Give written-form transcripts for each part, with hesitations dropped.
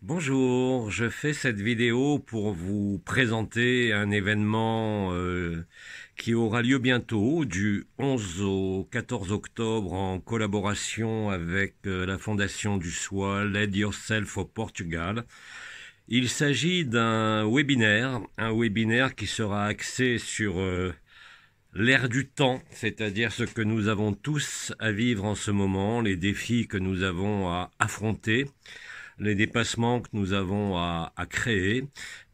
Bonjour, je fais cette vidéo pour vous présenter un événement qui aura lieu bientôt du 11 au 14 octobre en collaboration avec la Fondation du Soi Lead Yourself au Portugal. Il s'agit d'un webinaire qui sera axé sur l'ère du temps, c'est-à-dire ce que nous avons tous à vivre en ce moment, les défis que nous avons à affronter, les dépassements que nous avons à créer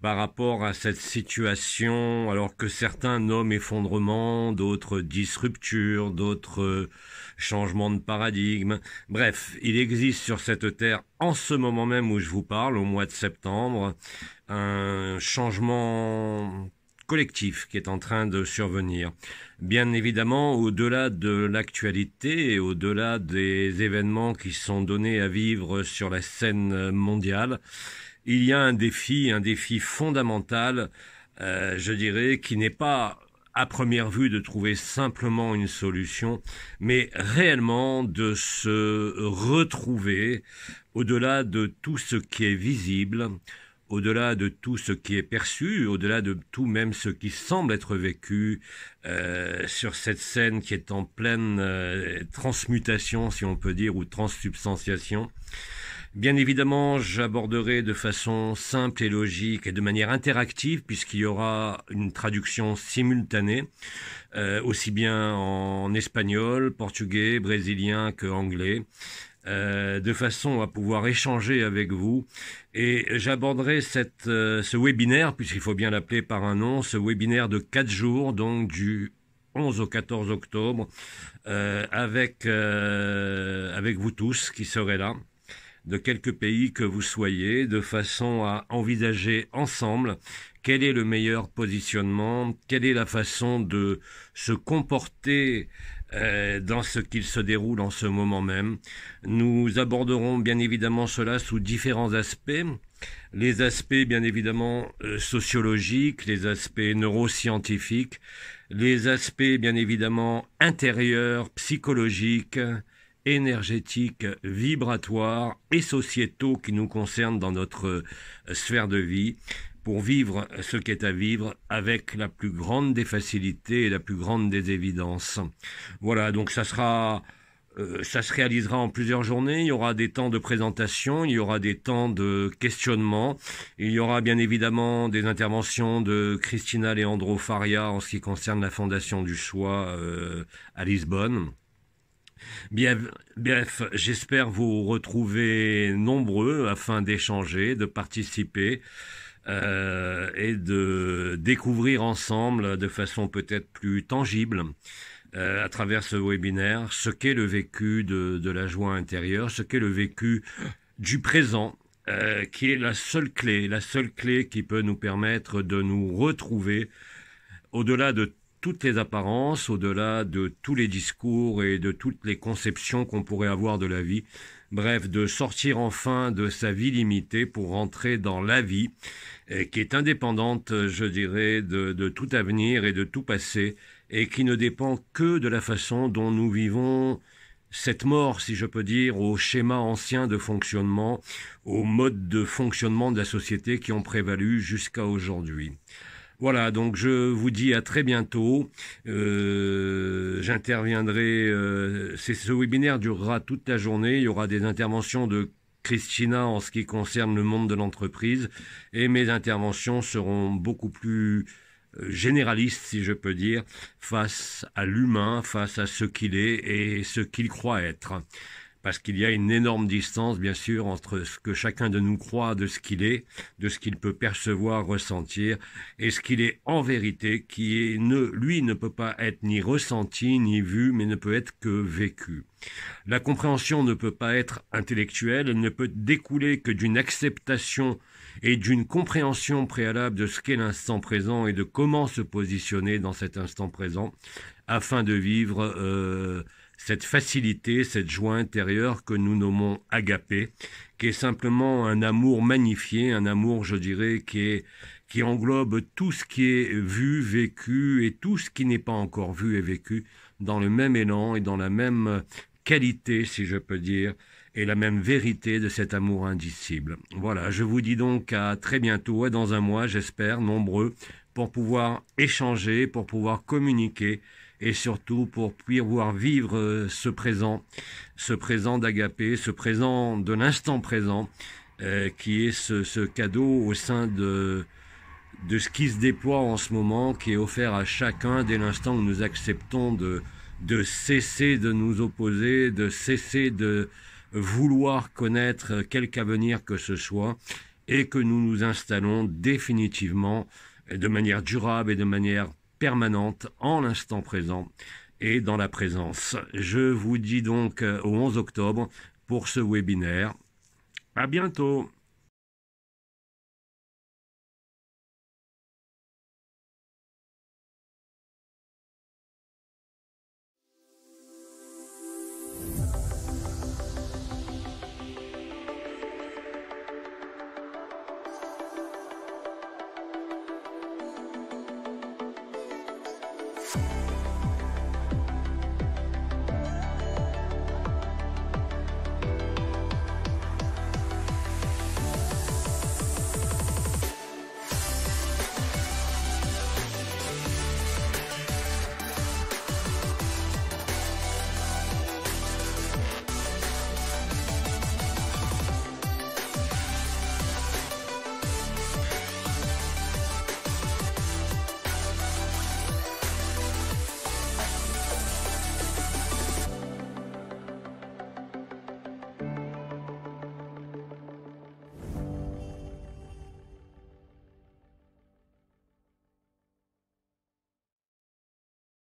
par rapport à cette situation, alors que certains nomment effondrement, d'autres disent rupture, d'autres changements de paradigme. Bref, il existe sur cette terre, en ce moment même où je vous parle, au mois de septembre, un changement collectif qui est en train de survenir. Bien évidemment, au-delà de l'actualité et au-delà des événements qui sont donnés à vivre sur la scène mondiale, il y a un défi fondamental, je dirais, qui n'est pas à première vue de trouver simplement une solution, mais réellement de se retrouver au-delà de tout ce qui est visible, au-delà de tout ce qui est perçu, au-delà de tout même ce qui semble être vécu sur cette scène qui est en pleine transmutation, si on peut dire, ou transsubstantiation. Bien évidemment, j'aborderai de façon simple et logique et de manière interactive, puisqu'il y aura une traduction simultanée, aussi bien en espagnol, portugais, brésilien que anglais. De façon à pouvoir échanger avec vous. Et j'aborderai ce webinaire, puisqu'il faut bien l'appeler par un nom, ce webinaire de 4 jours, donc du 11 au 14 octobre, avec vous tous qui serez là, de quelques pays que vous soyez, de façon à envisager ensemble quel est le meilleur positionnement, quelle est la façon de se comporter dans ce qu'il se déroule en ce moment même. Nous aborderons bien évidemment cela sous différents aspects. Les aspects bien évidemment sociologiques, les aspects neuroscientifiques, les aspects bien évidemment intérieurs, psychologiques, énergétiques, vibratoires et sociétaux qui nous concernent dans notre sphère de vie, pour vivre ce qu'est à vivre avec la plus grande des facilités et la plus grande des évidences. Voilà, donc ça se réalisera en plusieurs journées. Il y aura des temps de présentation, il y aura des temps de questionnement, il y aura bien évidemment des interventions de Cristina Leandro Faria en ce qui concerne la Fondation du Choix à Lisbonne. Bref, j'espère vous retrouver nombreux afin d'échanger, de participer et de découvrir ensemble de façon peut-être plus tangible à travers ce webinaire ce qu'est le vécu de la joie intérieure, ce qu'est le vécu du présent, qui est la seule clé qui peut nous permettre de nous retrouver au-delà de toutes les apparences, au-delà de tous les discours et de toutes les conceptions qu'on pourrait avoir de la vie. Bref, de sortir enfin de sa vie limitée pour rentrer dans la vie qui est indépendante, je dirais, de tout avenir et de tout passé, et qui ne dépend que de la façon dont nous vivons cette mort, si je peux dire, au schéma ancien de fonctionnement, au mode de fonctionnement de la société qui ont prévalu jusqu'à aujourd'hui. Voilà, donc je vous dis à très bientôt. J'interviendrai. Ce webinaire durera toute la journée. Il y aura des interventions de Christina en ce qui concerne le monde de l'entreprise, et mes interventions seront beaucoup plus généralistes, si je peux dire, face à l'humain, face à ce qu'il est et ce qu'il croit être. Parce qu'il y a une énorme distance, bien sûr, entre ce que chacun de nous croit de ce qu'il est, de ce qu'il peut percevoir, ressentir, et ce qu'il est en vérité, lui ne peut pas être ni ressenti, ni vu, mais ne peut être que vécu. La compréhension ne peut pas être intellectuelle, elle ne peut découler que d'une acceptation et d'une compréhension préalable de ce qu'est l'instant présent et de comment se positionner dans cet instant présent, afin de vivre cette facilité, cette joie intérieure que nous nommons agapé, qui est simplement un amour magnifié, un amour, je dirais, qui englobe tout ce qui est vu, vécu, et tout ce qui n'est pas encore vu et vécu, dans le même élan et dans la même qualité, si je peux dire, et la même vérité de cet amour indicible. Voilà, je vous dis donc à très bientôt, et dans un mois, j'espère, nombreux, pour pouvoir échanger, pour pouvoir communiquer, et surtout pour pouvoir vivre ce présent d'Agapé, ce présent de l'instant présent, qui est ce cadeau au sein de ce qui se déploie en ce moment, qui est offert à chacun dès l'instant où nous acceptons de cesser de nous opposer, de cesser de vouloir connaître quelque avenir que ce soit, et que nous nous installons définitivement, de manière durable et de manière permanente, en l'instant présent et dans la présence. Je vous dis donc au 11 octobre pour ce webinaire. À bientôt.